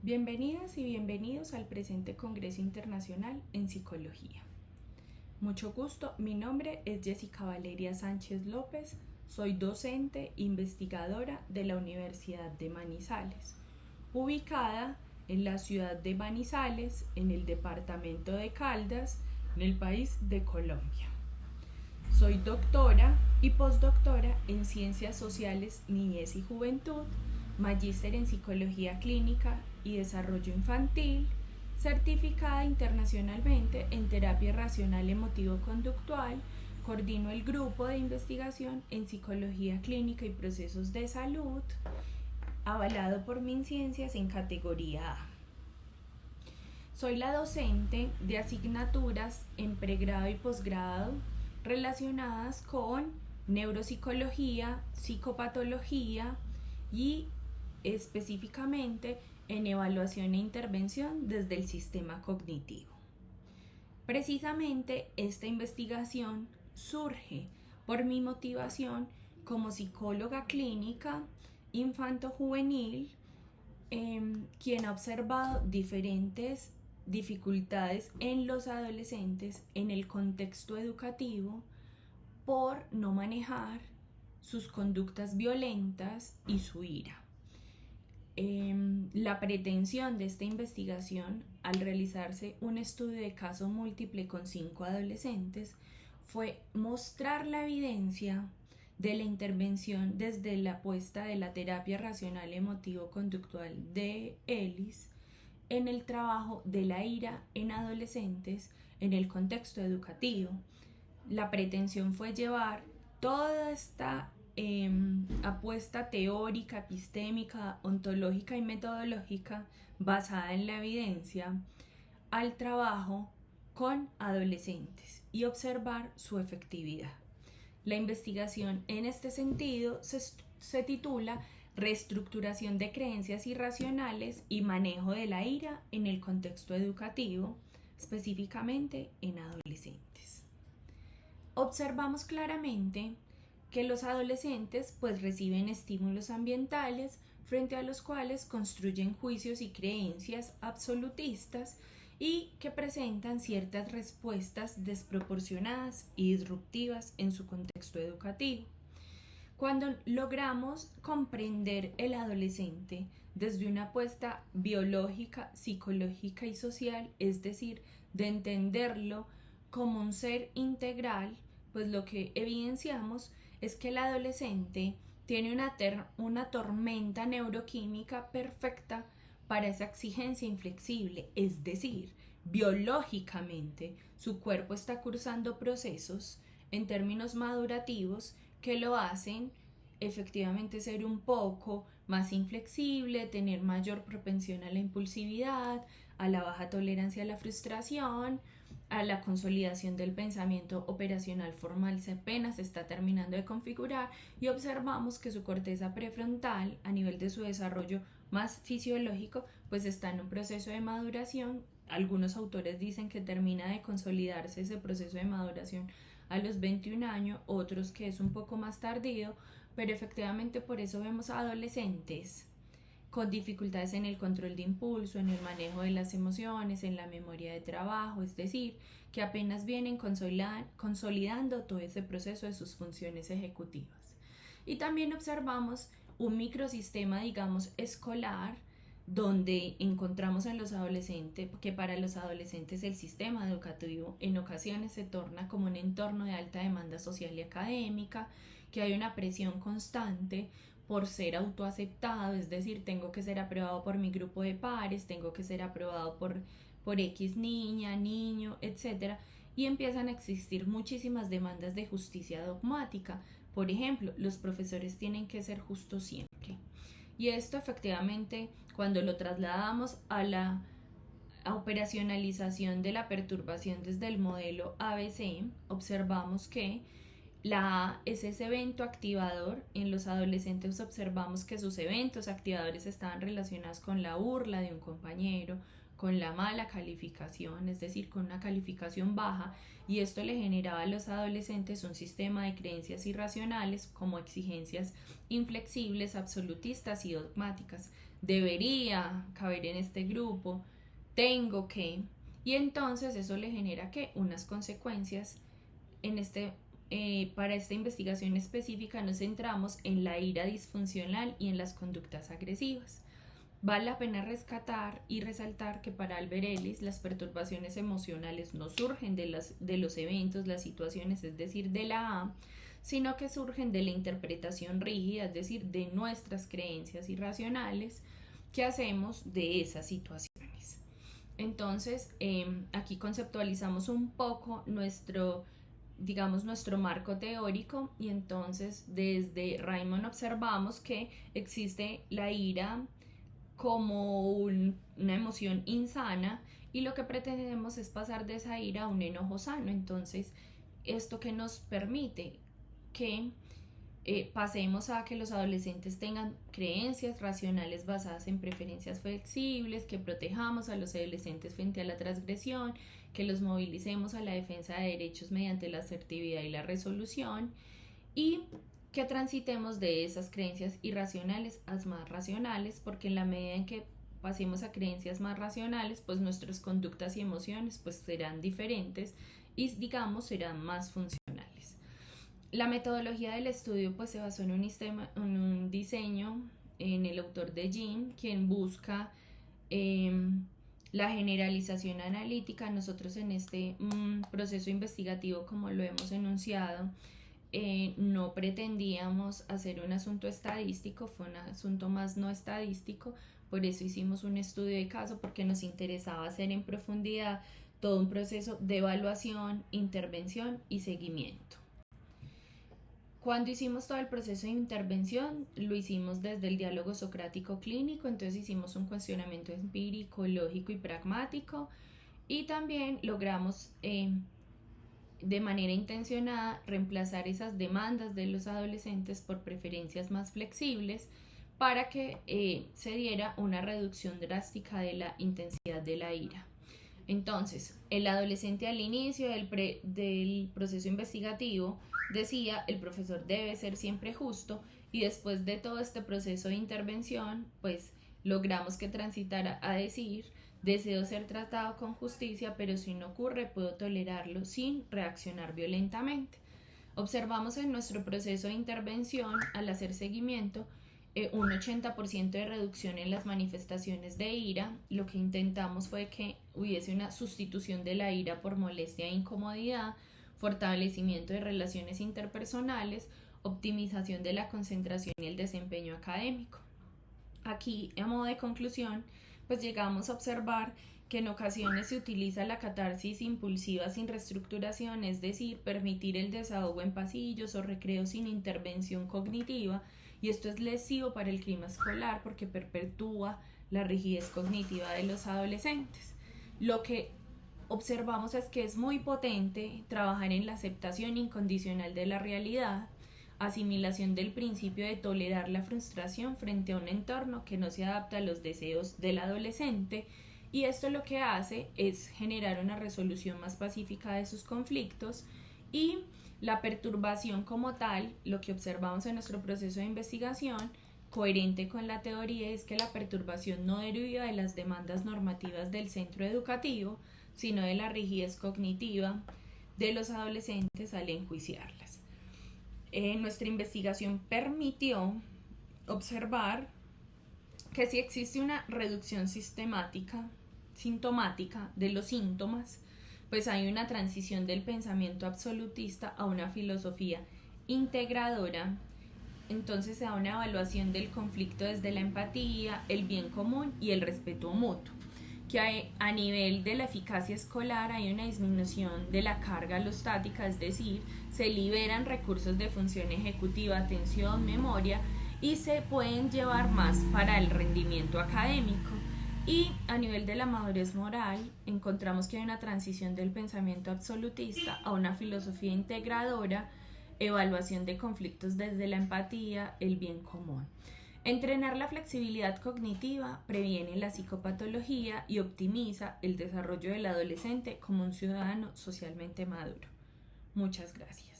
Bienvenidas y bienvenidos al presente Congreso Internacional en Psicología. Mucho gusto, mi nombre es Jessica Valeria Sánchez López, soy docente investigadora de la Universidad de Manizales, ubicada en la ciudad de Manizales, en el departamento de Caldas, en el país de Colombia. Soy doctora y postdoctora en Ciencias Sociales, Niñez y Juventud, magíster en Psicología Clínica y Desarrollo Infantil, certificada internacionalmente en Terapia Racional Emotivo-Conductual, coordino el grupo de investigación en Psicología Clínica y Procesos de Salud, avalado por MinCiencias en categoría A. Soy la docente de asignaturas en pregrado y posgrado relacionadas con neuropsicología, psicopatología y específicamente en evaluación e intervención desde el sistema cognitivo. Precisamente esta investigación surge por mi motivación como psicóloga clínica infanto-juvenil, quien ha observado diferentes dificultades en los adolescentes en el contexto educativo por no manejar sus conductas violentas y su ira. La pretensión de esta investigación, al realizarse un estudio de caso múltiple con 5 adolescentes, fue mostrar la evidencia de la intervención desde la apuesta de la terapia racional emotivo-conductual de Ellis en el trabajo de la ira en adolescentes en el contexto educativo. La pretensión fue llevar toda esta apuesta teórica, epistémica, ontológica y metodológica basada en la evidencia al trabajo con adolescentes y observar su efectividad. La investigación en este sentido se titula Reestructuración de creencias irracionales y manejo de la ira en el contexto educativo, específicamente en adolescentes. Observamos claramente que los adolescentes reciben estímulos ambientales frente a los cuales construyen juicios y creencias absolutistas y que presentan ciertas respuestas desproporcionadas y disruptivas en su contexto educativo. Cuando logramos comprender el adolescente desde una apuesta biológica, psicológica y social, es decir, de entenderlo como un ser integral, pues lo que evidenciamos es que el adolescente tiene una tormenta neuroquímica perfecta para esa exigencia inflexible, es decir, biológicamente su cuerpo está cursando procesos en términos madurativos que lo hacen efectivamente ser un poco más inflexible, tener mayor propensión a la impulsividad, a la baja tolerancia a la frustración, a la consolidación del pensamiento operacional formal se apenas está terminando de configurar y observamos que su corteza prefrontal a nivel de su desarrollo más fisiológico está en un proceso de maduración. Algunos autores dicen que termina de consolidarse ese proceso de maduración a los 21 años, otros que es un poco más tardío, pero efectivamente por eso vemos a adolescentes con dificultades en el control de impulso, en el manejo de las emociones, en la memoria de trabajo, es decir, que apenas vienen consolidando todo ese proceso de sus funciones ejecutivas. Y también observamos un microsistema, digamos, escolar, donde encontramos en los adolescentes que para los adolescentes el sistema educativo en ocasiones se torna como un entorno de alta demanda social y académica, que hay una presión constante por ser autoaceptado, es decir, tengo que ser aprobado por mi grupo de pares, tengo que ser aprobado por X niña, niño, etc. Y empiezan a existir muchísimas demandas de justicia dogmática. Por ejemplo, los profesores tienen que ser justos siempre. Y esto efectivamente, cuando lo trasladamos a la operacionalización de la perturbación desde el modelo ABC, observamos que la A es ese evento activador. En los adolescentes observamos que sus eventos activadores estaban relacionados con la burla de un compañero, con la mala calificación, es decir, con una calificación baja, y esto le generaba a los adolescentes un sistema de creencias irracionales como exigencias inflexibles, absolutistas y dogmáticas. debería caber en este grupo, tengo que, y entonces eso le genera que unas consecuencias. Para esta investigación específica nos centramos en la ira disfuncional y en las conductas agresivas. Vale la pena rescatar y resaltar que para Albert Ellis las perturbaciones emocionales no surgen de los eventos, las situaciones, es decir, de la A, sino que surgen de la interpretación rígida, es decir, de nuestras creencias irracionales que hacemos de esas situaciones. Entonces, aquí conceptualizamos un poco nuestro marco teórico, y entonces desde Raymond observamos que existe la ira como una emoción insana, y lo que pretendemos es pasar de esa ira a un enojo sano. Entonces, esto que nos permite que pasemos a que los adolescentes tengan creencias racionales basadas en preferencias flexibles, que protejamos a los adolescentes frente a la transgresión, que los movilicemos a la defensa de derechos mediante la asertividad y la resolución, y que transitemos de esas creencias irracionales a más racionales, porque en la medida en que pasemos a creencias más racionales, pues nuestras conductas y emociones pues serán diferentes y serán más funcionales. La metodología del estudio pues se basó en un diseño en el autor de Jin, quien busca la generalización analítica. Nosotros en este proceso investigativo, como lo hemos enunciado, no pretendíamos hacer un asunto estadístico, fue un asunto más no estadístico. Por eso hicimos un estudio de caso, porque nos interesaba hacer en profundidad todo un proceso de evaluación, intervención y seguimiento. Cuando hicimos todo el proceso de intervención, lo hicimos desde el diálogo socrático clínico. Entonces hicimos un cuestionamiento empírico, lógico y pragmático, y también logramos de manera intencionada reemplazar esas demandas de los adolescentes por preferencias más flexibles, para que se diera una reducción drástica de la intensidad de la ira. Entonces, el adolescente al inicio del proceso investigativo decía: el profesor debe ser siempre justo, y después de todo este proceso de intervención, pues logramos que transitara a decir: deseo ser tratado con justicia, pero si no ocurre puedo tolerarlo sin reaccionar violentamente. Observamos en nuestro proceso de intervención, al hacer seguimiento, un 80% de reducción en las manifestaciones de ira. Lo que intentamos fue que hubiese una sustitución de la ira por molestia e incomodidad, fortalecimiento de relaciones interpersonales, optimización de la concentración y el desempeño académico. Aquí, a modo de conclusión, pues llegamos a observar que en ocasiones se utiliza la catarsis impulsiva sin reestructuración, es decir, permitir el desahogo en pasillos o recreos sin intervención cognitiva, y esto es lesivo para el clima escolar porque perpetúa la rigidez cognitiva de los adolescentes. Lo que observamos es que es muy potente trabajar en la aceptación incondicional de la realidad, asimilación del principio de tolerar la frustración frente a un entorno que no se adapta a los deseos del adolescente, y esto lo que hace es generar una resolución más pacífica de sus conflictos. Y la perturbación como tal, lo que observamos en nuestro proceso de investigación, coherente con la teoría, es que la perturbación no deriva de las demandas normativas del centro educativo, sino de la rigidez cognitiva de los adolescentes al enjuiciarlas. Nuestra investigación permitió observar que si existe una reducción sintomática de los síntomas, pues hay una transición del pensamiento absolutista a una filosofía integradora. Entonces se da una evaluación del conflicto desde la empatía, el bien común y el respeto mutuo. Que a nivel de la eficacia escolar hay una disminución de la carga alostática, es decir, se liberan recursos de función ejecutiva, atención, memoria, y se pueden llevar más para el rendimiento académico. Y a nivel de la madurez moral, encontramos que hay una transición del pensamiento absolutista a una filosofía integradora, evaluación de conflictos desde la empatía, el bien común. Entrenar la flexibilidad cognitiva previene la psicopatología y optimiza el desarrollo del adolescente como un ciudadano socialmente maduro. Muchas gracias.